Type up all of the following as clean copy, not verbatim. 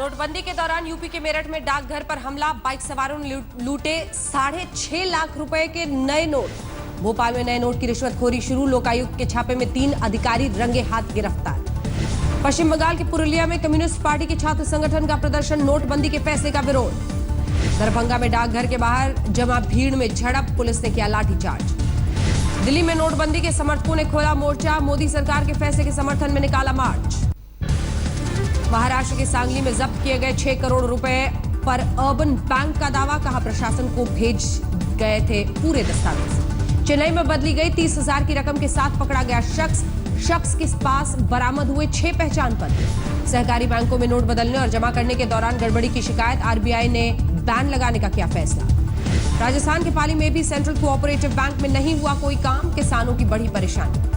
नोटबंदी के दौरान यूपी के मेरठ में डाकघर पर हमला, बाइक सवारों ने लूटे 6.5 लाख रुपए के नए नोट। भोपाल में नए नोट की रिश्वतखोरी शुरू, लोकायुक्त के छापे में 3 अधिकारी रंगे हाथ गिरफ्तार। पश्चिम बंगाल के पुरुलिया में कम्युनिस्ट पार्टी के छात्र संगठन का प्रदर्शन, नोटबंदी के फैसले का विरोध। दरभंगा में डाकघर के बाहर जमा भीड़ में झड़प, पुलिस ने किया लाठीचार्ज। दिल्ली में नोटबंदी के समर्थकों ने खोला मोर्चा, मोदी सरकार के फैसले के समर्थन में निकाला मार्च। महाराष्ट्र के सांगली में जब्त किए गए 6 करोड़ रुपए पर अर्बन बैंक का दावा, कहा प्रशासन को भेज गए थे पूरे दस्तावेज। चेन्नई में बदली गई 30,000 की रकम के साथ पकड़ा गया शख्स के पास बरामद हुए 6 पहचान पत्र। सहकारी बैंकों में नोट बदलने और जमा करने के दौरान गड़बड़ी की शिकायत, आरबीआई ने बैन लगाने का किया फैसला। राजस्थान के पाली में भी सेंट्रल कोऑपरेटिव बैंक में नहीं हुआ कोई काम, किसानों की बड़ी परेशानी।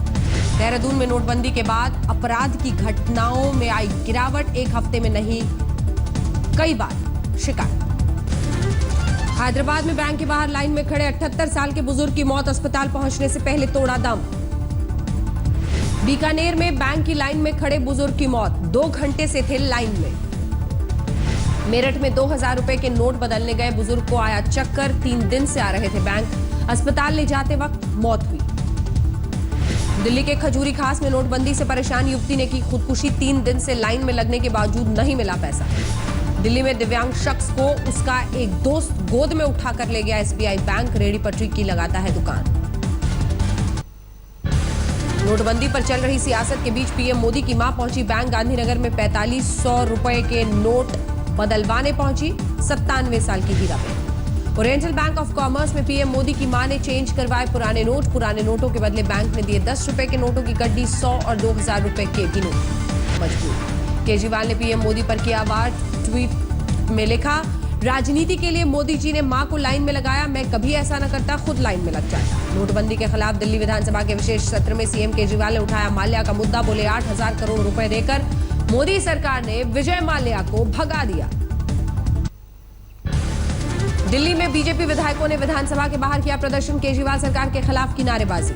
देहरादून में नोटबंदी के बाद अपराध की घटनाओं में आई गिरावट, एक हफ्ते में नहीं कई बार शिकायत। हैदराबाद में बैंक के बाहर लाइन में खड़े 78 साल के बुजुर्ग की मौत, अस्पताल पहुंचने से पहले तोड़ा दम। बीकानेर में बैंक की लाइन में खड़े बुजुर्ग की मौत, 2 घंटे से थे लाइन में। मेरठ में 2000 रुपए के नोट बदलने गए बुजुर्ग को आया चक्कर, 3 दिन से आ रहे थे बैंक, अस्पताल ले जाते वक्त मौत हुई। दिल्ली के खजूरी खास में नोटबंदी से परेशान युवती ने की खुदकुशी, 3 दिन से लाइन में लगने के बावजूद नहीं मिला पैसा। दिल्ली में दिव्यांग शख्स को उसका एक दोस्त गोद में उठाकर ले गया एसबीआई बैंक, रेडी पटरी की लगाता है दुकान। नोटबंदी पर चल रही सियासत के बीच पीएम मोदी की मां पहुंची बैंक, गांधीनगर में 4500 रुपए के नोट बदलवाने पहुंची, 97 साल की Heeraben. Oriental bank of commerce में पीएम मोदी की मां ने चेंज करवाए पुराने नोट, पुराने नोटों के बदले बैंक ने दिए 10 रुपए के नोटों की गड्डी, 100 और 2000 रुपए के भी नोट मजबूर। केजरीवाल ने पीएम मोदी पर किया वार, ट्वीट में लिखा, राजनीति के लिए मोदी जी ने मां को लाइन में लगाया, मैं कभी ऐसा न करता, खुद लाइन में लग जाता। नोटबंदी के खिलाफ दिल्ली विधानसभा के विशेष सत्र में सीएम केजरीवाल ने उठाया माल्या का मुद्दा, बोले 8000 करोड़ रुपए देकर मोदी सरकार ने विजय माल्या को भगा दिया। दिल्ली में बीजेपी विधायकों ने विधानसभा के बाहर किया प्रदर्शन, केजरीवाल सरकार के खिलाफ की नारेबाजी।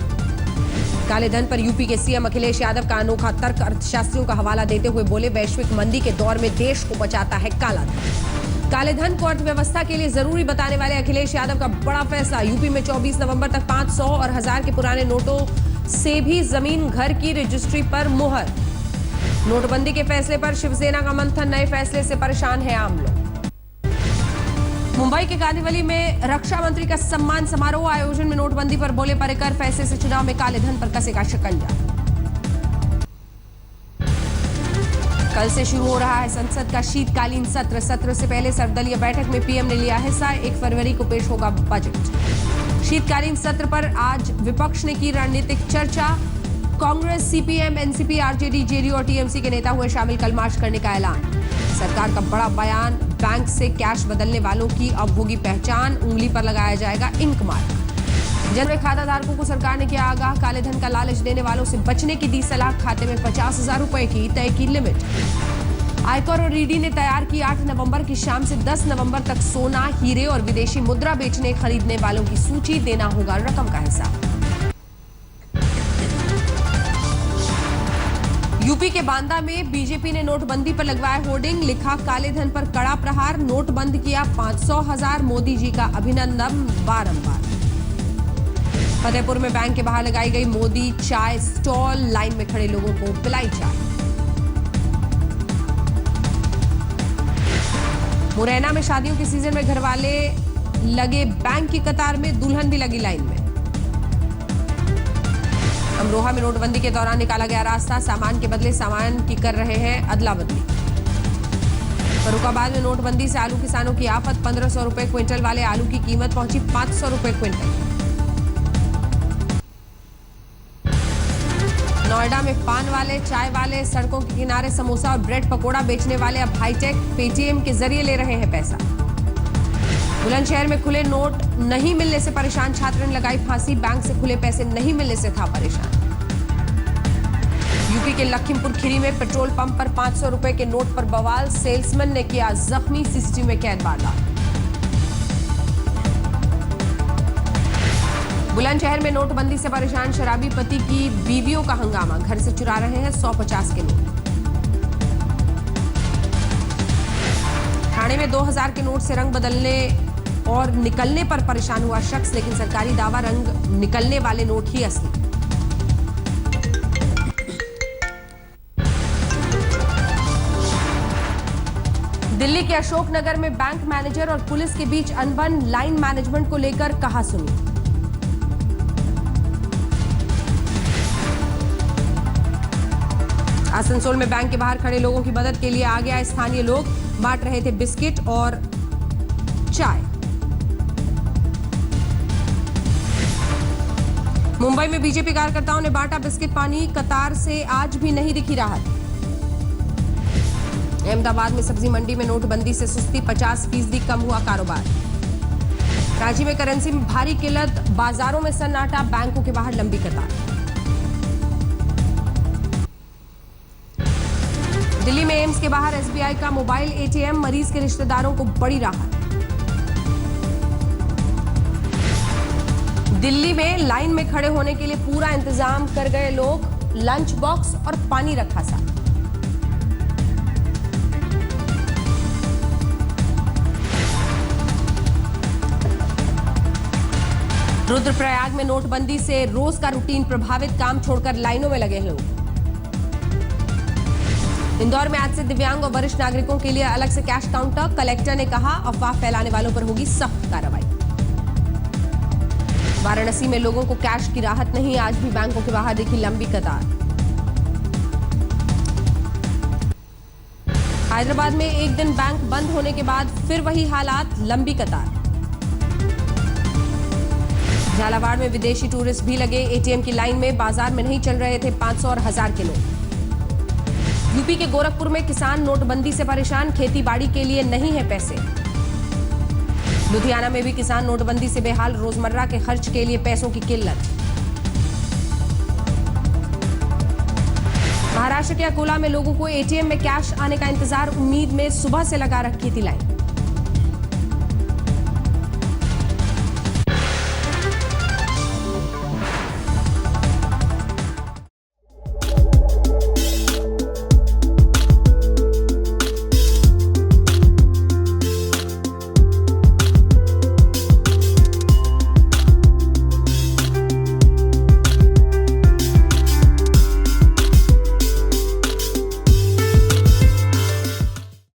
काले धन पर यूपी के सीएम अखिलेश यादव का अनोखा तर्क, अर्थशास्त्रियों का हवाला देते हुए बोले, वैश्विक मंदी के दौर में देश को बचाता है काला धन। काले धन को अर्थव्यवस्था के लिए जरूरी बताने वाले अखिलेश यादव का बड़ा फैसला, यूपी में 24 नवंबर तक 500 और 1000 के पुराने नोटों से भी जमीन घर की रजिस्ट्री पर मुहर। नोटबंदी के फैसले पर शिवसेना का मंथन, नए फैसले से परेशान है आम लोग। मुंबई के कांदिवली में रक्षा मंत्री का सम्मान समारोह, आयोजन में नोटबंदी पर बोले पर्रिकर, फैसले से चुनाव में काले धन पर कसेगा शिकंजा। कल से शुरू हो रहा है संसद का शीतकालीन सत्र से पहले सर्वदलीय बैठक में पीएम ने लिया हिस्सा, 1 फरवरी को पेश होगा बजट। शीतकालीन सत्र पर आज विपक्ष ने की रणनीतिक चर्चा, Congress, CPM, NCP, RJD, JDU और टीएमसी के नेता हुए शामिल, कल मार्च करने का ऐलान। सरकार का बड़ा बयान, बैंक से कैश बदलने वालों की अब होगी पहचान, उंगली पर लगाया जाएगा इंक मार्क। जनधन खाता धारकों को सरकार ने किया आगाह, काले धन का लालच देने वालों से बचने की दी सलाह, खाते में 50,000 रुपए की तय की लिमिट। आयकर और ईडी ने तैयार की 8 नवंबर की शाम से 10 नवंबर तक सोना, हीरे और विदेशी मुद्रा बेचने खरीदने वालों की सूची, देना होगा रकम का हिसाब। यूपी के बांदा में बीजेपी ने नोटबंदी पर लगवाया होर्डिंग, लिखा, काले धन पर कड़ा प्रहार, नोट बंद किया 500,000, मोदी जी का अभिनंदन बारंबार। फतेहपुर में बैंक के बाहर लगाई गई मोदी चाय स्टॉल, लाइन में खड़े लोगों को पिलाई चाय। मुरैना में शादियों के सीजन में घरवाले लगे बैंक की कतार में, दुल्हन भी लगी लाइन में। अमरोहा में नोटबंदी के दौरान निकाला गया रास्ता, सामान के बदले सामान की कर रहे हैं अदला बदली। फर्रुखाबाद में नोटबंदी से आलू किसानों की आफत, 1500 रुपए क्विंटल वाले आलू की कीमत पहुंची 500 रुपए क्विंटल। नोएडा में पान वाले, चाय वाले, सड़कों के किनारे समोसा और ब्रेड पकोड़ा बेचने वाले अब हाईटेक पेटीएम के जरिए ले रहे हैं पैसा। बुलंदशहर में खुले नोट नहीं मिलने से परेशान छात्र ने लगाई फांसी, बैंक से खुले पैसे नहीं मिलने से था परेशान। यूपी के लखीमपुर खीरी में पेट्रोल पंप पर 500 रुपए के नोट पर बवाल, सेल्समैन ने किया जख्मी, सीसीटीवी में कैद वारदात। बुलंदशहर में नोटबंदी से परेशान शराबी पति की बीवियों का हंगामा, घर से चुरा रहे हैं 150 के नोट। ठाणे में 2000 के नोट से रंग बदलने और निकलने पर परेशान हुआ शख्स, लेकिन सरकारी दावा रंग निकलने वाले नोट ही असली। दिल्ली के अशोकनगर में बैंक मैनेजर और पुलिस के बीच अनबन, लाइन मैनेजमेंट को लेकर कहासुनी। आसनसोल में बैंक के बाहर खड़े लोगों की मदद के लिए आगे आए स्थानीय लोग, बांट रहे थे बिस्किट और चाय। मुंबई में बीजेपी कार्यकर्ताओं ने बांटा बिस्किट पानी, कतार से आज भी नहीं दिखी राहत। अहमदाबाद में सब्जी मंडी में नोटबंदी से सुस्ती, 50% कम हुआ कारोबार। रांची में करेंसी में भारी किल्लत, बाजारों में सन्नाटा, बैंकों के बाहर लंबी कतार। दिल्ली में एम्स के बाहर एसबीआई का मोबाइल एटीएम, मरीज के रिश्तेदारों को बड़ी राहत। दिल्ली में लाइन में खड़े होने के लिए पूरा इंतजाम कर गए लोग, लंच बॉक्स और पानी रखा साथ। रुद्रप्रयाग में नोटबंदी से रोज का रूटीन प्रभावित, काम छोड़कर लाइनों में लगे लोग। इंदौर में आज से दिव्यांग और वरिष्ठ नागरिकों के लिए अलग से कैश काउंटर, कलेक्टर ने कहा अफवाह फैलाने वालों पर होगी सख्त कार्रवाई। वाराणसी में लोगों को कैश की राहत नहीं, आज भी बैंकों के बाहर दिखी लंबी कतार। हैदराबाद में एक दिन बैंक बंद होने के बाद फिर वही हालात, लंबी कतार। झालावाड़ में विदेशी टूरिस्ट भी लगे एटीएम की लाइन में, बाजार में नहीं चल रहे थे 500 और 1000 के नोट। यूपी के गोरखपुर में किसान नोटबंदी से परेशान, खेती बाड़ी के लिए नहीं है पैसे। लुधियाना में भी किसान नोटबंदी से बेहाल, रोजमर्रा के खर्च के लिए पैसों की किल्लत। महाराष्ट्र के अकोला में लोगों को एटीएम में कैश आने का इंतजार, उम्मीद में सुबह से लगा रखी थी लाइन।